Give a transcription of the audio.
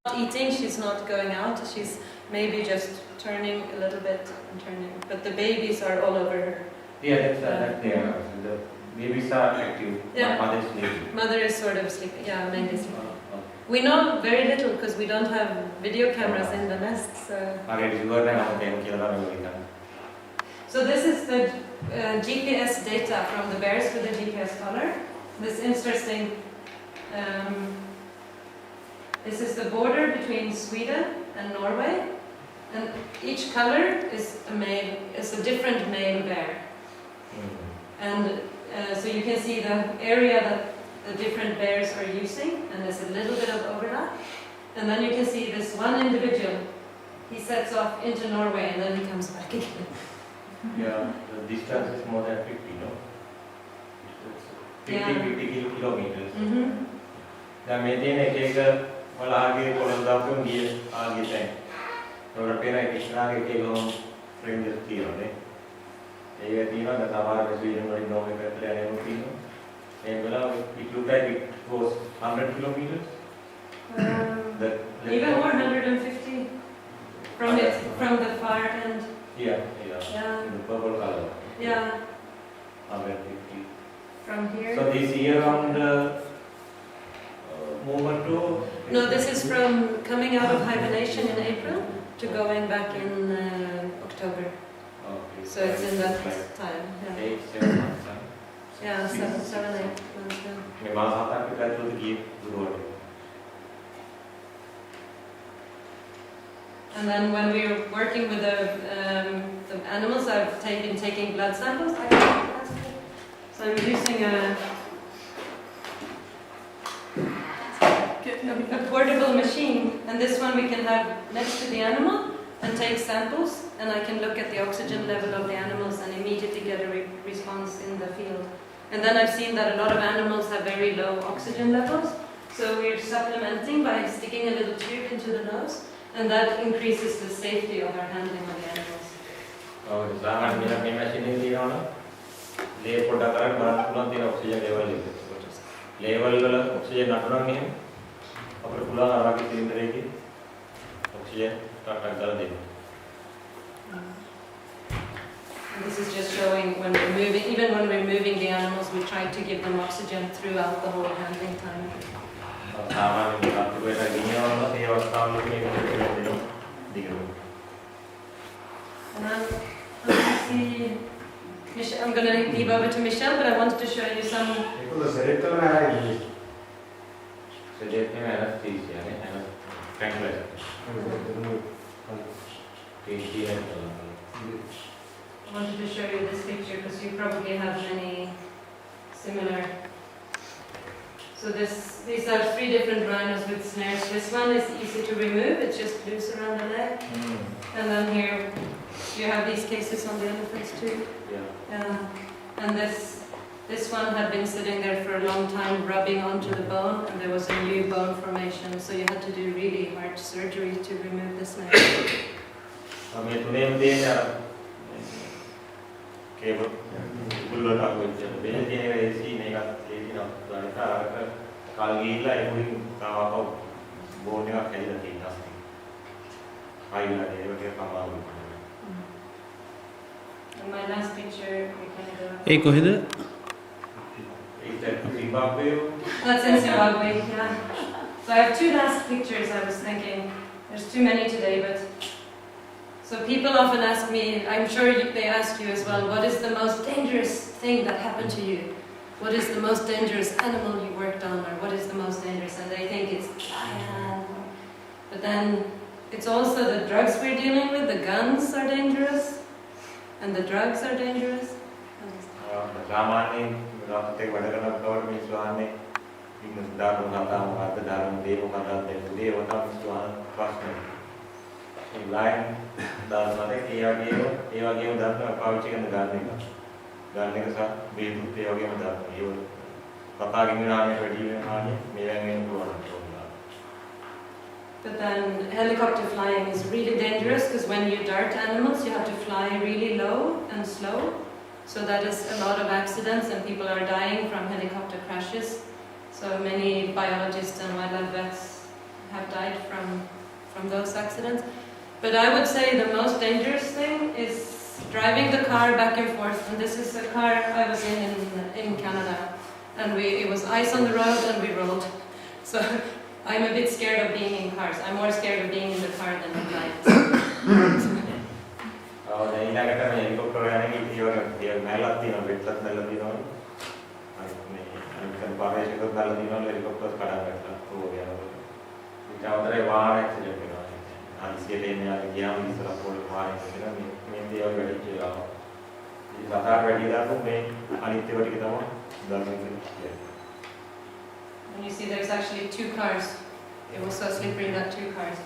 not eating, she's not going out, she's maybe just turning a little bit and turning, but the babies are all over her. Yeah, that's there. The babies are active, yeah. Mother is sleeping. Mother is sort of sleeping, yeah, mainly sleeping. We know very little because we don't have video cameras in the nest, so... So this is the GPS data from the bears with the GPS collar. This interesting... this is the border between Sweden and Norway, and each color is a different male bear. And so you can see the area that the different bears are using, and there's a little bit of overlap. And then you can see this one individual, he sets off into Norway and then he comes back again. Yeah, the distance is more than 50, no? 50 kilometers. The maintain a cake, well, I get one of them here, I'll get them. Or a penny, it's not a cake home, bring the tea on it. The Tava is really not knowing that they are in and it looked like it was 100 kilometers. Even more, 150 from it, from the far end. Yeah. In the purple color. Yeah. 150. From here. So this year on the movement to? No, this is from coming out of hibernation in April to going back in October. Okay. So it's in that time. Yeah. 8, 7 months. Yeah, 7, 8 months. And then when we were working with the animals, I've been taking blood samples. So I'm using a portable machine, and this one we can have next to the animal and take samples, and I can look at the oxygen level of the animals and immediately get a response in the field. And then I've seen that a lot of animals have very low oxygen levels, so we're supplementing by sticking a little tube into the nose, and that increases the safety of our handling of the animals. Oh, so I'm going to machine in the lay for the current oxygen level. Level oxygen not on him. Upper Pula oxygen This is just showing when we're moving, even when we're moving the animals, we try to give them oxygen throughout the whole handling time. And I'm going to leave over to Michelle, but I wanted to show you some... I wanted to show you this picture because you probably have many similar. So these are 3 different rhinos with snares. This one is easy to remove, it's just loose around the leg. And then here you have these cases on the elephants too. And this one had been sitting there for a long time, rubbing onto the bone, and there was a new bone formation, so you had to do really hard surgery to remove the snare. And my last picture, we can go. Is that Zimbabwe? That's in Zimbabwe, yeah. So I have 2 last pictures. I was thinking, there's too many today, but... So people often ask me, I'm sure they ask you as well, what is the most dangerous thing that happened to you? What is the most dangerous animal you worked on, or what is the most dangerous? And they think it's lion. But then it's also the drugs we're dealing with. The guns are dangerous, and the drugs are dangerous. Line does not take game that pouching and the gardening. Gardening be to pay a game that you Patagin But then helicopter flying is really dangerous because when you dart animals, you have to fly really low and slow. So that is a lot of accidents, and people are dying from helicopter crashes. So many biologists and wildlife vets have died from those accidents. But I would say the most dangerous thing is driving the car back and forth. And this is a car I was in Canada, and it was ice on the road and we rolled. So I'm a bit scared of being in cars. I'm more scared of being in the car than in flights. ඊළඟට මේ helicopter යන්නේ ඉතින් මැලක් තියෙනවා පිටත් මැලක් තියෙනවා අනිත් මේ පාරේකට දාලා තියෙනවා හෙලිකොප්ටර් කඩා වැටලා ඕක යනවා ඊට අවතරේ වාහන ඇක්සිඩන්ට් වෙනවා අනිසියට එන්නේ ආගේ ගියාම ඉස්සරහ පොල් වාහනේ කියලා මේ දේවල් වැඩි කියලා ඉතින් සතර වැඩි දාපු මේ අනිත් ඒවා ටික තමයි දාන්නේ. And you see there's actually two cars. It was so slippery that two cars